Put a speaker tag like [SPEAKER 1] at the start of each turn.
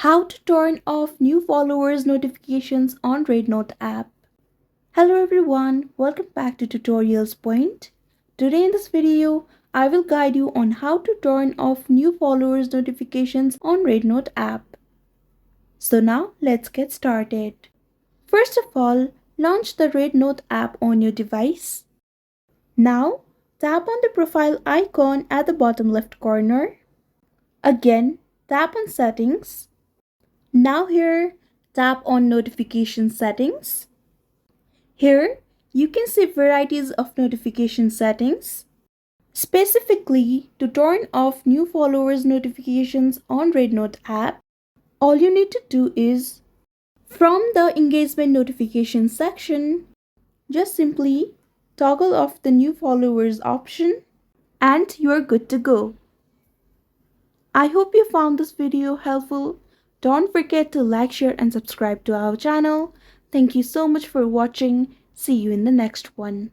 [SPEAKER 1] How to turn off new followers notifications on REDnote app. Hello everyone, welcome back to Tutorials Point. Today in this video, I will guide you on how to turn off new followers notifications on REDnote app. So now let's get started. First of all, launch the REDnote app on your device. Now, tap on the profile icon at the bottom left corner. Again, tap on Settings. Now here, tap on Notification Settings. Here, you can see varieties of notification settings. Specifically, to turn off new followers notifications on REDnote app, all you need to do is, from the engagement notification section, just simply toggle off the new followers option and you are good to go. I hope you found this video helpful. Don't forget to like, share and subscribe to our channel. Thank you so much for watching. See you in the next one.